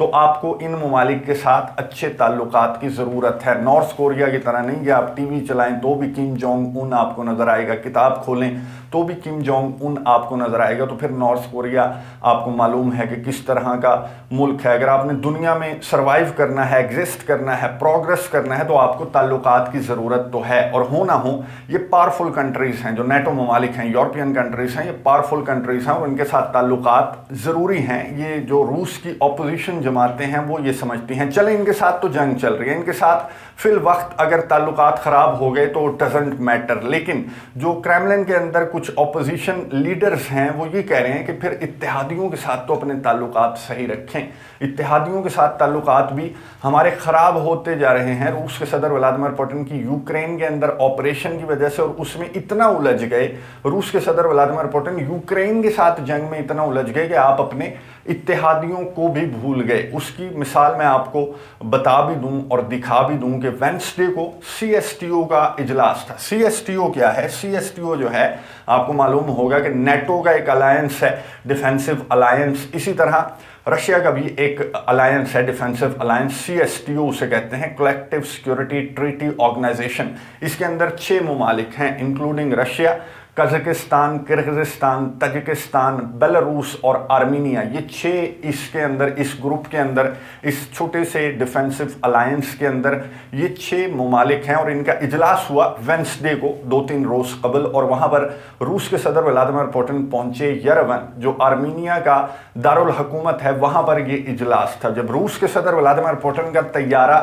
تو آپ کو ان ممالک کے ساتھ اچھے تعلقات کی ضرورت ہے۔ نارتھ کوریا کی طرح نہیں کہ آپ ٹی وی چلائیں تو بھی کم جونگ ان آپ کو نظر آئے گا، کتاب کھولیں تو بھی کم جونگ ان آپ کو نظر آئے گا۔ تو پھر نارتھ کوریا آپ کو معلوم ہے کہ کس طرح کا ملک ہے۔ اگر آپ نے دنیا میں سروائیو کرنا ہے، ایگزسٹ کرنا ہے، پروگریس کرنا ہے، تو آپ کو تعلقات کی ضرورت تو ہے، اور ہو نہ ہو یہ پاورفل کنٹریز ہیں، جو نیٹو ممالک ہیں، یورپین کنٹریز ہیں، یہ پاورفل کنٹریز ہیں اور ان کے ساتھ تعلقات ضروری ہیں۔ یہ جو روس کی اپوزیشن جماعتیں ہیں وہ یہ سمجھتی ہیں چلیں ان کے ساتھ تو جنگ چل رہی ہے، ان کے ساتھ فی الوقت اگر تعلقات خراب ہو گئے تو ڈزنٹ میٹر۔ لیکن جو کریملن کے اندر کچھ اپوزیشن لیڈرز ہیں وہ یہ کہہ رہے ہیں کہ پھر اتحادیوں کے ساتھ تو اپنے تعلقات صحیح رکھیں، اتحادیوں کے ساتھ تعلقات بھی ہمارے خراب ہوتے جا رہے ہیں۔ روس کے صدر ولادیمیر پوٹن کی یوکرین کے اندر آپریشن کی وجہ سے اور اس میں اتنا الجھ گئے، روس کے صدر ولادیمیر پوٹن یوکرین کے ساتھ جنگ میں اتنا الجھ گئے کہ آپ اپنے اتحادیوں کو بھی بھول گئے۔ اس کی مثال میں آپ کو بتا بھی دوں اور دکھا بھی دوں کہ وینسڈے کو سی ایس ٹی او کا اجلاس تھا۔ سی ایس ٹی او کیا ہے؟ سی ایس ٹی او جو ہے آپ کو معلوم ہوگا کہ نیٹو کا ایک الائنس ہے، ڈیفینسو الائنس، اسی طرح رشیا کا بھی ایک الائنس ہے، defensive alliance, C S T O اسے کہتے ہیں، کولیکٹیو سیکیورٹی ٹریٹی آرگنائزیشن۔ اس کے اندر 6 ممالک ہیں including Russia, Kazakhstan, Kyrgyzstan, Tajikistan, Belarus اور آرمینیا۔ یہ 6 اس کے اندر، اس گروپ کے اندر، اس چھوٹے سے ڈیفینسو الائنس کے اندر یہ 6 ممالک ہیں، اور ان کا اجلاس ہوا وینسڈے کو 2-3 روز قبل، اور وہاں پر روس کے صدر ولادیمیر پوٹن پہنچے یرون، جو آرمینیا کا دارالحکومت ہے، وہاں پر یہ اجلاس تھا۔ جب روس کے صدر ولادیمیر پوٹن کا طیارہ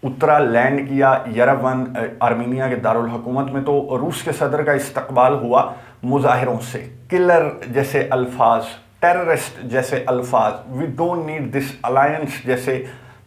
اترا، لینڈ کیا یرون آرمینیا کے دارالحکومت میں، تو روس کے صدر کا استقبال ہوا مظاہروں سے، کلر جیسے الفاظ، ٹیررسٹ جیسے الفاظ، we don't need this alliance جیسے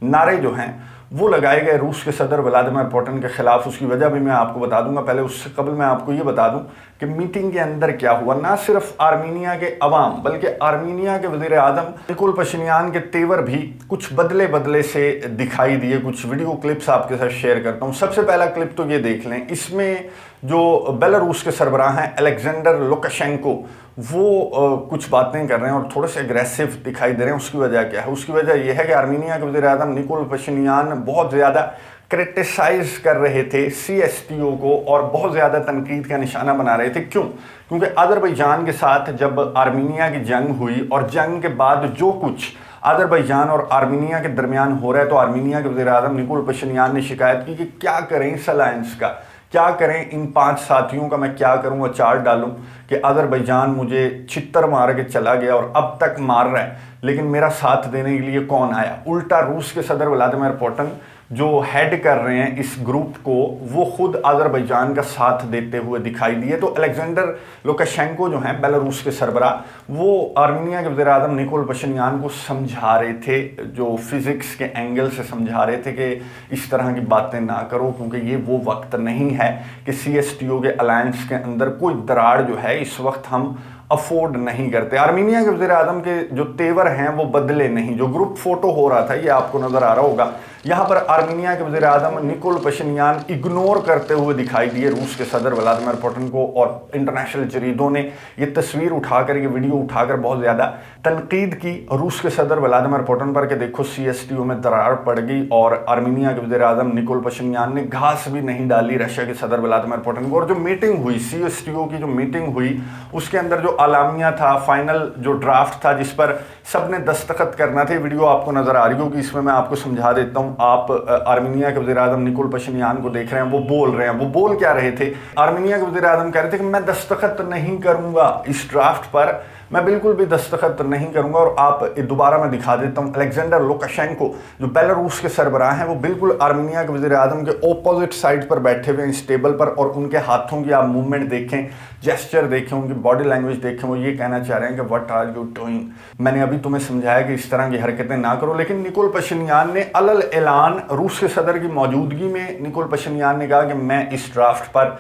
نعرے جو ہیں وہ لگائے گئے روس کے صدر ولادیمیر پوٹن کے خلاف۔ اس کی وجہ بھی میں آپ کو بتا دوں گا، پہلے اس سے قبل میں آپ کو یہ بتا دوں کہ میٹنگ کے اندر کیا ہوا۔ نہ صرف آرمینیا کے عوام بلکہ آرمینیا کے وزیر اعظم نکول پشینیان کے تیور بھی کچھ بدلے سے دکھائی دیے۔ کچھ ویڈیو کلپس آپ کے ساتھ شیئر کرتا ہوں۔ سب سے پہلا کلپ تو یہ دیکھ لیں، اس میں جو بیلاروس کے سربراہ ہیں الیگزینڈر لوکاشینکو، وہ کچھ باتیں کر رہے ہیں اور تھوڑے سے اگریسو دکھائی دے رہے ہیں۔ اس کی وجہ کیا ہے؟ اس کی وجہ یہ ہے کہ آرمینیا کے وزیر اعظم نکول پشینیان بہت زیادہ کرٹیسائز کر رہے تھے سی ایس ٹی او کو، اور بہت زیادہ تنقید کا نشانہ بنا رہے تھے۔ کیوں؟ کیونکہ آذربائیجان کے ساتھ جب آرمینیا کی جنگ ہوئی، اور جنگ کے بعد جو کچھ آذربائیجان اور آرمینیا کے درمیان ہو رہا ہے، تو آرمینیا کے وزیر اعظم نکول پشینیان نے شکایت کی کہ کیا کریں اس الائنس کا، کیا کریں ان 5 ساتھیوں کا، میں کیا کروں، اچار ڈالوں کہ آذربائیجان مجھے چھتر مار کے چلا گیا اور اب تک مار رہا ہے، لیکن میرا ساتھ دینے کے لیے کون آیا؟ الٹا روس کے صدر ولادیمیر پوٹن جو ہیڈ کر رہے ہیں اس گروپ کو، وہ خود آذربائیجان کا ساتھ دیتے ہوئے دکھائی دیے۔ تو الیگزینڈر لوکاشینکو جو ہیں بیلاروس کے سربراہ، وہ آرمینیا کے وزیر اعظم نکول پشینیان کو سمجھا رہے تھے، جو فزکس کے اینگل سے سمجھا رہے تھے کہ اس طرح کی باتیں نہ کرو، کیونکہ یہ وہ وقت نہیں ہے کہ سی ایس ٹی او کے الائنس کے اندر کوئی دراڑ جو ہے اس وقت ہم افورڈ نہیں کرتے۔ آرمینیا کے وزیر اعظم کے جو تیور ہیں وہ بدلے نہیں۔ جو گروپ فوٹو ہو رہا تھا یہ آپ کو نظر آ رہا ہوگا، یہاں پر آرمینیا کے وزیر اعظم نکول پشینیان اگنور کرتے ہوئے دکھائی دیے روس کے صدر ولادیمیر پوٹن کو، اور انٹرنیشنل جریدوں نے یہ تصویر اٹھا کر، یہ ویڈیو اٹھا کر بہت زیادہ تنقید کی روس کے صدر ولادیمیر پوٹن پر کہ دیکھو سی ایس ٹی او میں دراڑ پڑ گئی، اور آرمینیا کے وزیر اعظم نکول پشینیان نے گھاس بھی نہیں ڈالی رشیا کے صدر ولادیمیر پوٹن کو۔ اور جو میٹنگ ہوئی، سی ایس ٹی او کی جو میٹنگ ہوئی، اس کے اندر جو اعلامیہ تھا، فائنل جو ڈرافٹ تھا جس پر سب نے دستخط کرنا تھے، ویڈیو آپ کو نظر آ رہی ہوگی، اس میں آپ کو سمجھا دیتا ہوں۔ آپ آرمینیا کے وزیر اعظم نکول پشینیان کو دیکھ رہے ہیں، وہ بول رہے ہیں، وہ بول کیا رہے تھے؟ آرمینیا کے وزیر اعظم کہہ رہے تھے کہ میں دستخط نہیں کروں گا اس ڈرافٹ پر، میں بالکل بھی دستخط نہیں کروں گا۔ اور آپ دوبارہ میں دکھا دیتا ہوں، الیگزینڈر لوکاشینکو جو بیلاروس کے سربراہ ہیں، وہ بالکل آرمینیا کے وزیر اعظم کے اپوزٹ سائڈ پر بیٹھے ہوئے ہیں اس ٹیبل پر، اور ان کے ہاتھوں کی آپ موومنٹ دیکھیں، جیسچر دیکھیں، ان کی باڈی لینگویج دیکھیں، وہ یہ کہنا چاہ رہے ہیں کہ واٹ آر یو ڈوئنگ، میں نے ابھی تمہیں سمجھایا کہ اس طرح کی حرکتیں نہ کرو۔ لیکن نکول پشینیان نے علل اعلان روس کے صدر کی موجودگی میں، نکول پشینیان نے کہا کہ میں اس ڈرافٹ پر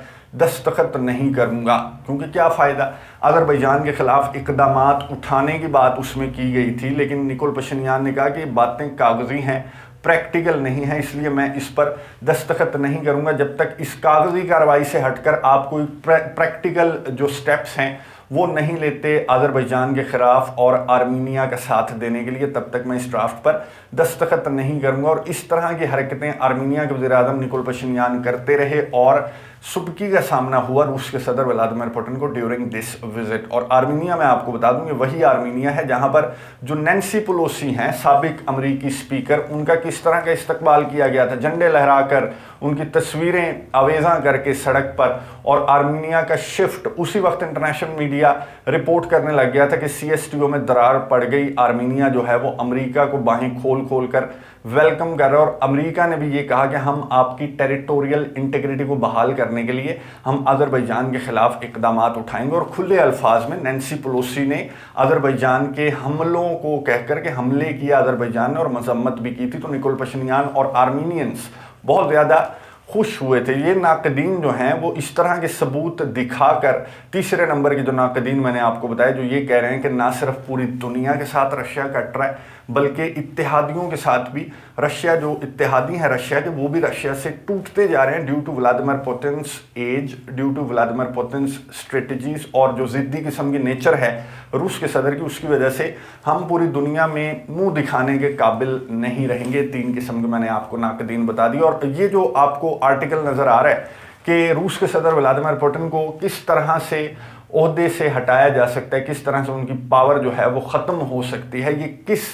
دستخط نہیں کروں گا، کیونکہ کیا فائدہ؟ آذربائیجان کے خلاف اقدامات اٹھانے کی بات اس میں کی گئی تھی، لیکن نکول پشینیان نے کہا کہ یہ باتیں کاغذی ہیں، پریکٹیکل نہیں ہے، اس لیے میں اس پر دستخط نہیں کروں گا جب تک اس کاغذی کارروائی سے ہٹ کر آپ کوئی پریکٹیکل جو سٹیپس ہیں وہ نہیں لیتے آذربائیجان کے خلاف اور آرمینیا کا ساتھ دینے کے لیے، تب تک میں اس ڈرافٹ پر دستخط نہیں کروں گا۔ اور اس طرح کی حرکتیں آرمینیا کے وزیر اعظم نکول پشینیان کرتے رہے اور سبکی کا سامنا ہوا روس کے صدر ولادیمیر پوٹن کو ڈیورنگ دس وزٹ۔ اور آرمینیا میں آپ کو بتا دوں کہ وہی آرمینیا ہے جہاں پر جو نینسی پیلوسی ہیں سابق امریکی اسپیکر، ان کا کس طرح کا استقبال کیا گیا تھا، جھنڈے لہرا کر، ان کی تصویریں آویزاں کر کے سڑک پر، اور آرمینیا کا شفٹ اسی وقت انٹرنیشنل میڈیا رپورٹ کرنے لگ گیا تھا کہ CSTO میں درار پڑ گئی۔ آرمینیا جو ہے وہ امریکہ کو باہیں کھول کھول کر ویلکم کر رہا ہے، اور امریکہ نے بھی یہ کہا کہ ہم آپ کی ٹیریٹوریل انٹیگریٹی کو بحال کرنے کے لیے ہم آذربائیجان کے خلاف اقدامات اٹھائیں گے۔ اور کھلے الفاظ میں نینسی پیلوسی نے آذربائیجان کے حملوں کو کہہ کر کے حملے کیا آذربائیجان نے، اور مذمت بھی کی تھی۔ تو نکول پشینیان اور آرمینینز بہت زیادہ خوش ہوئے تھے۔ یہ ناقدین جو ہیں وہ اس طرح کے ثبوت دکھا کر، تیسرے نمبر کے جو ناقدین میں نے آپ کو بتایا، جو یہ کہہ رہے ہیں کہ نہ صرف پوری دنیا کے ساتھ رشیا کٹ رہا ہے بلکہ اتحادیوں کے ساتھ بھی رشیا، جو اتحادی ہیں رشیا کے، وہ بھی رشیا سے ٹوٹتے جا رہے ہیں due to Vladimir Putin's age, due to Vladimir Putin's strategies, اور جو ضدی قسم کی نیچر ہے روس کے صدر کی، اس کی وجہ سے ہم پوری دنیا میں منہ دکھانے کے قابل نہیں رہیں گے۔ 3 قسم کے میں نے آپ کو ناقدین بتا دی۔ اور یہ جو آپ کو آرٹیکل نظر آ رہا ہے کہ روس کے صدر ولادیمیر پوٹن کو کس طرح سے عہدے سے ہٹایا جا سکتا ہے، کس طرح سے ان کی پاور جو ہے وہ ختم ہو سکتی ہے، یہ کس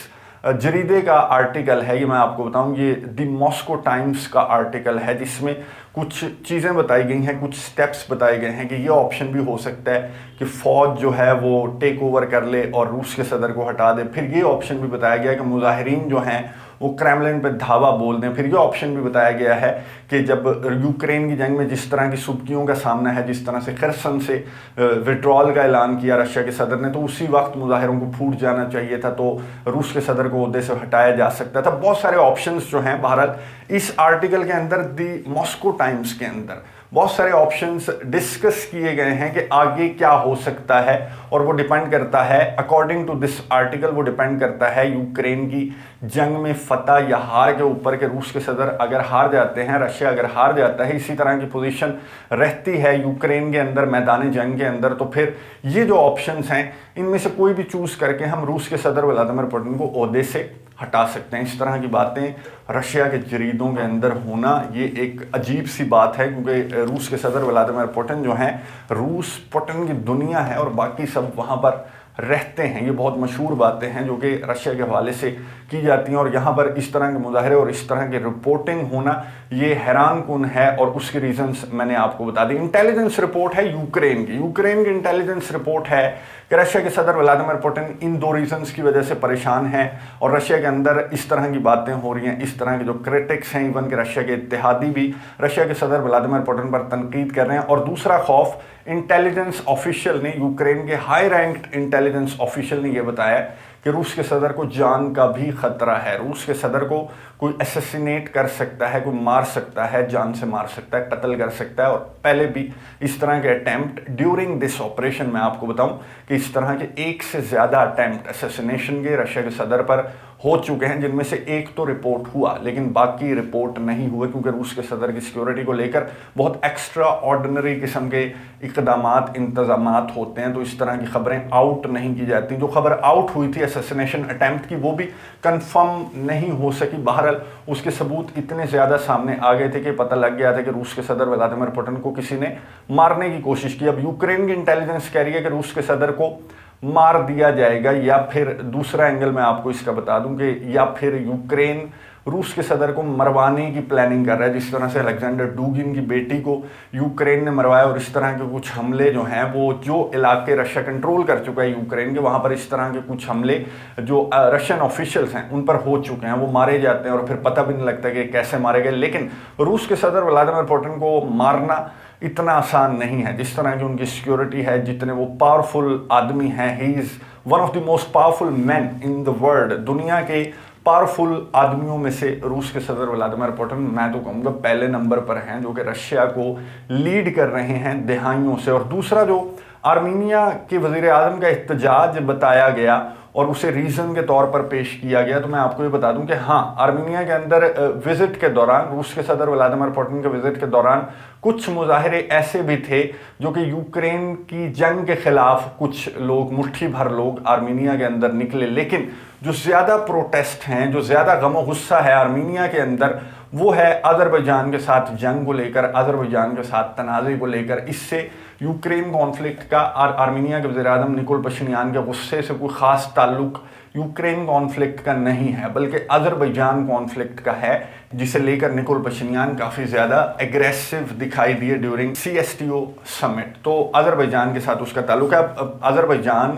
جریدے کا آرٹیکل ہے، یہ میں آپ کو بتاؤں۔ یہ دی ماسکو ٹائمز کا آرٹیکل ہے جس میں کچھ چیزیں بتائی گئی ہیں، کچھ سٹیپس بتائے گئے ہیں کہ یہ آپشن بھی ہو سکتا ہے کہ فوج جو ہے وہ ٹیک اوور کر لے اور روس کے صدر کو ہٹا دے۔ پھر یہ آپشن بھی بتایا گیا کہ مظاہرین جو ہیں وہ کریملن پہ دھاوا بول دیں۔ پھر یہ آپشن بھی بتایا گیا ہے کہ جب یوکرین کی جنگ میں جس طرح کی سبکیوں کا سامنا ہے، جس طرح سے خرسن سے وڈرال کا اعلان کیا رشیا کے صدر نے، تو اسی وقت مظاہروں کو پھوٹ جانا چاہیے تھا، تو روس کے صدر کو عہدے سے ہٹایا جا سکتا تھا۔ بہت سارے آپشنز جو ہیں، بہرحال اس آرٹیکل کے اندر، دی ماسکو ٹائمز کے اندر بہت سارے آپشنز ڈسکس کیے گئے ہیں کہ آگے کیا ہو سکتا ہے، اور وہ ڈیپینڈ کرتا ہے، اکارڈنگ ٹو دس آرٹیکل، وہ ڈیپینڈ کرتا ہے یوکرین کی جنگ میں فتح یا ہار کے اوپر، کہ روس کے صدر اگر ہار جاتے ہیں، رشیا اگر ہار جاتا ہے، اسی طرح کی پوزیشن رہتی ہے یوکرین کے اندر میدان جنگ کے اندر، تو پھر یہ جو آپشنز ہیں ان میں سے کوئی بھی چوز کر کے ہم روس کے صدر ولادیمیر پوٹن کو عہدے سے ہٹا سکتے ہیں۔ اس طرح کی باتیں رشیا کے جریدوں کے اندر ہونا یہ ایک عجیب سی بات ہے، کیونکہ روس کے صدر ولادیمیر پوٹن جو ہیں، روس پوٹن کی دنیا ہے اور باقی سب وہاں پر رہتے ہیں۔ یہ بہت مشہور باتیں ہیں جو کہ رشیا کے حوالے سے کی جاتی ہیں، اور یہاں پر اس طرح کے مظاہرے اور اس طرح کی رپورٹنگ ہونا یہ حیران کن ہے، اور اس کی ریزنز میں نے آپ کو بتا دی۔ انٹیلیجنس رپورٹ ہے یوکرین کی انٹیلیجنس رپورٹ ہے کہ رشیا کے صدر ولادیمیر پوٹن ان 2 ریزنز کی وجہ سے پریشان ہیں، اور رشیا کے اندر اس طرح کی باتیں ہو رہی ہیں، اس طرح کے جو کرٹکس ہیں، ایون کہ رشیا کے اتحادی بھی رشیا کے صدر ولادیمیر پوٹن پر تنقید کر رہے ہیں۔ اور دوسرا خوف، انٹیلیجنس آفیشل نے، یوکرین کے ہائی رینکڈ انٹیلیجنس آفیشل نے یہ بتایا کہ روس کے صدر کو جان کا بھی خطرہ ہے، روس کے صدر کو کوئی اسیسینیٹ کر سکتا ہے، کوئی مار سکتا ہے، جان سے مار سکتا ہے، قتل کر سکتا ہے۔ اور پہلے بھی اس طرح کے اٹیمپٹ ڈیورنگ دس آپریشن، میں آپ کو بتاؤں کہ اس طرح کے 1 سے زیادہ اٹیمپٹ اسیسینیشن کے رشیا کے صدر پر ہو چکے ہیں، جن میں سے 1 تو رپورٹ ہوا لیکن باقی رپورٹ نہیں ہوئے، کیونکہ روس کے صدر کی سیکیورٹی کو لے کر بہت ایکسٹرا آرڈنری قسم کے اقدامات، انتظامات ہوتے ہیں، تو اس طرح کی خبریں آؤٹ نہیں کی جاتی۔ جو خبر آؤٹ ہوئی تھی اسیسینیشن اٹیمپٹ کی، وہ بھی کنفرم نہیں ہو سکی۔ بہرحال اس کے ثبوت اتنے زیادہ سامنے آ گئے تھے کہ پتہ لگ گیا تھا کہ روس کے صدر ولادیمیر پوٹن کو کسی نے مارنے کی کوشش کی۔ اب یوکرین کی انٹیلیجنس کہہ رہی ہے کہ روس کے صدر کو مار دیا جائے گا، یا پھر دوسرا اینگل میں آپ کو اس کا بتا دوں کہ یا پھر یوکرین روس کے صدر کو مروانے کی پلاننگ کر رہا ہے، جس طرح سے الیگزینڈر ڈوگن کی بیٹی کو یوکرین نے مروایا، اور اس طرح کے کچھ حملے جو ہیں وہ جو علاقے رشیا کنٹرول کر چکا ہے یوکرین کے، وہاں پر اس طرح کے کچھ حملے جو رشین آفیشلز ہیں ان پر ہو چکے ہیں، وہ مارے جاتے ہیں اور پھر پتہ بھی نہیں لگتا کہ کیسے مارے گئے۔ لیکن روس کے صدر ولادیمیر پوٹن کو مارنا اتنا آسان نہیں ہے، جس طرح کی ان کی سیکیورٹی ہے، جتنے وہ پاورفل آدمی ہیں، he is one of the most powerful man in the world, دنیا کے پاورفل آدمیوں میں سے روس کے صدر ولادیمیر پوٹن میں تو کہوں گا پہلے نمبر پر ہیں، جو کہ رشیا کو لیڈ کر رہے ہیں دہائیوں سے۔ اور دوسرا جو آرمینیا کے وزیر اعظم کا احتجاج بتایا گیا اور اسے ریزن کے طور پر پیش کیا گیا، تو میں آپ کو یہ بتا دوں کہ ہاں، آرمینیا کے اندر وزٹ کے دوران، روس کے صدر ولادیمیر پوٹن کے وزٹ کے دوران کچھ مظاہرے ایسے بھی تھے جو کہ یوکرین کی جنگ کے خلاف کچھ لوگ، مٹھی بھر لوگ آرمینیا کے اندر نکلے، لیکن جو زیادہ پروٹیسٹ ہیں، جو زیادہ غم و غصہ ہے آرمینیا کے اندر، وہ ہے آذربائیجان کے ساتھ جنگ کو لے کر، آذربائیجان کے ساتھ تنازع کو لے کر۔ اس سے یوکرین کانفلکٹ کا آرمینیا کے وزیر اعظم نکول پشینیان کے غصے سے کوئی خاص تعلق یوکرین کانفلکٹ کا نہیں ہے، بلکہ آذربائیجان کانفلکٹ کا ہے، جسے لے کر نکول پشینیان کافی زیادہ ایگریسو دکھائی دیے ڈیورنگ CSTO سمٹ۔ تو آذربائیجان کے ساتھ اس کا تعلق ہے۔ اب آذربائیجان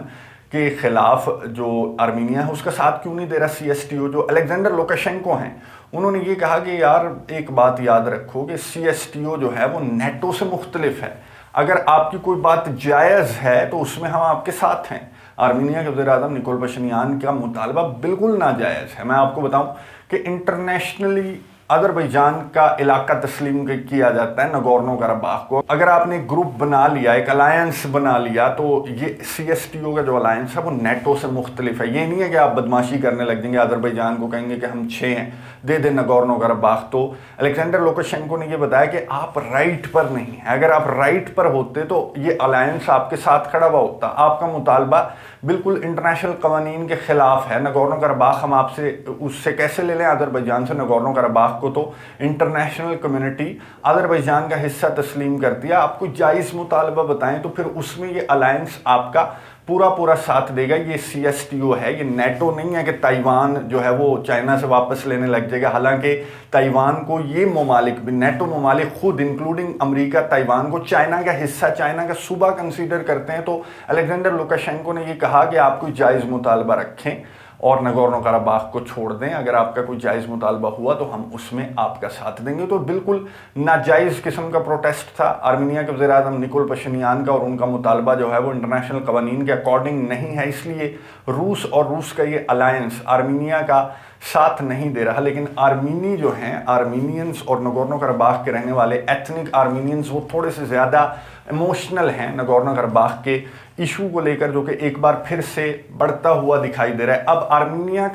کے خلاف جو آرمینیا ہے اس کا ساتھ کیوں نہیں دے رہا CSTO؟ جو الیگزینڈر لوکاشینکو ہیں، انہوں نے یہ کہا کہ یار ایک بات یاد رکھو کہ CSTO جو ہے وہ نیٹو سے مختلف ہے، اگر آپ کی کوئی بات جائز ہے تو اس میں ہم آپ کے ساتھ ہیں۔ آرمینیا کے وزیر اعظم نکول پشینیان کا مطالبہ بالکل ناجائز ہے۔ میں آپ کو بتاؤں کہ انٹرنیشنلی آذربائیجان کا علاقہ تسلیم کیا جاتا ہے نگورنو قرباخ کو۔ اگر آپ نے ایک گروپ بنا لیا، ایک الائنس بنا لیا، تو یہ CSTO کا جو الائنس ہے وہ نیٹو سے مختلف ہے۔ یہ نہیں ہے کہ آپ بدماشی کرنے لگ جائیں گے، آذربائیجان کو کہیں گے کہ ہم 6 ہیں، دے دیں نگورنو قرباخ۔ تو الیگزینڈر لوکاشینکو نے یہ بتایا کہ آپ رائٹ پر نہیں ہیں، اگر آپ رائٹ پر ہوتے تو یہ الائنس آپ کے ساتھ کھڑا ہوا ہوتا۔ آپ کا مطالبہ بالکل انٹرنیشنل قوانین کے خلاف ہے۔ نگورنو قرباخ ہم آپ سے اس سے کیسے لے لیں؟ آذربائیجان سے نگورنو قرباخ کو تو انٹرنیشنل کمیونٹی آذربائیجان کا حصہ تسلیم کرتی ہے۔ آپ کو جائز مطالبہ بتائیں تو پھر اس میں یہ الائنس آپ کا پورا ساتھ دے گا۔ یہ CSTO ہے، یہ نیٹو نہیں ہے کہ تائیوان جو ہے وہ چائنا سے واپس لینے لگ جائے گا۔ حالانکہ تائیوان کو یہ ممالک بھی، نیٹو ممالک خود انکلوڈنگ امریکہ، تائیوان کو چائنا کا حصہ، چائنا کا صوبہ کنسیڈر کرتے ہیں۔ تو الیگزینڈر لوکاشینکو نے یہ کہا کہ آپ کوئی جائز مطالبہ رکھیں اور نگورنو قرباخ کو چھوڑ دیں، اگر آپ کا کوئی جائز مطالبہ ہوا تو ہم اس میں آپ کا ساتھ دیں گے۔ تو بالکل ناجائز قسم کا پروٹیسٹ تھا آرمینیا کے وزیر اعظم نکول پشینیان کا، اور ان کا مطالبہ جو ہے وہ انٹرنیشنل قوانین کے اکارڈنگ نہیں ہے، اس لیے روس اور روس کا یہ الائنس آرمینیا کا ساتھ نہیں دے رہا۔ لیکن آرمینی جو ہیں، آرمینینز اور نگورنو قرباخ کے رہنے والے ایتھنک آرمینینز، وہ تھوڑے سے زیادہ ایموشنل ہیں نگورنو قرباخ کے ایشو کو لے کر، جو کہ ایک بار پھر سے بڑھتا ہوا دکھائی دے رہا ہے۔ اب آرمینیا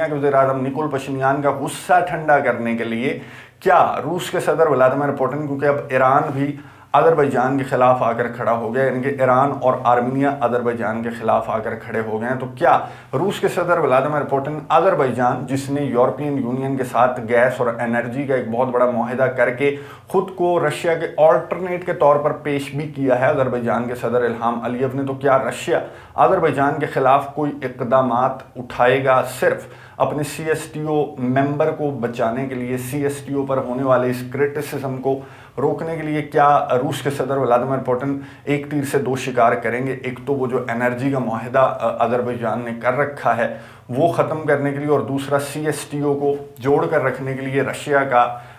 کے وزیر اعظم نکول پشینیان کا غصہ ٹھنڈا کرنے کے لیے کیا روس کے صدر ولادیمیر پوٹن، کیونکہ اب ایران بھی آذربائیجان کے خلاف آ کر کھڑا ہو گیا، یعنی کہ ایران اور آرمینیا آذربائیجان کے خلاف آ کر کھڑے ہو گئے ہیں، تو کیا روس کے صدر ولادیمیر پوٹن، آذربائیجان جس نے یورپین یونین کے ساتھ گیس اور انرجی کا ایک بہت بڑا معاہدہ کر کے خود کو رشیا کے آلٹرنیٹ کے طور پر پیش بھی کیا ہے، آذربائیجان کے صدر الہام علیف نے، تو کیا رشیا آذربائیجان کے خلاف کوئی اقدامات اٹھائے گا صرف اپنے CSTO ممبر کو بچانے کے لیے، CSTO پر ہونے والے اس کرٹیسزم کو روکنے کے لیے؟ کیا روس کے صدر ولادیمیر پوٹن ایک تیر سے 2 شکار کریں گے؟ ایک تو وہ جو انرجی کا معاہدہ آذربائیجان نے کر رکھا ہے وہ ختم کرنے کے لیے، اور دوسرا CSTO کو جوڑ کر رکھنے کے لیے رشیا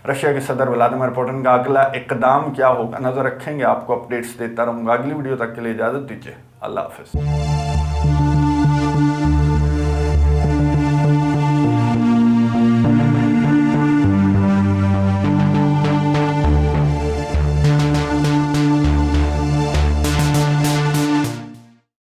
کے صدر ولادیمیر پوٹن کا اگلا اقدام کیا ہوگا؟ نظر رکھیں گے، آپ کو اپڈیٹس دیتا رہوں گا۔ اگلی ویڈیو تک کے لیے اجازت دیجیے، اللہ حافظ۔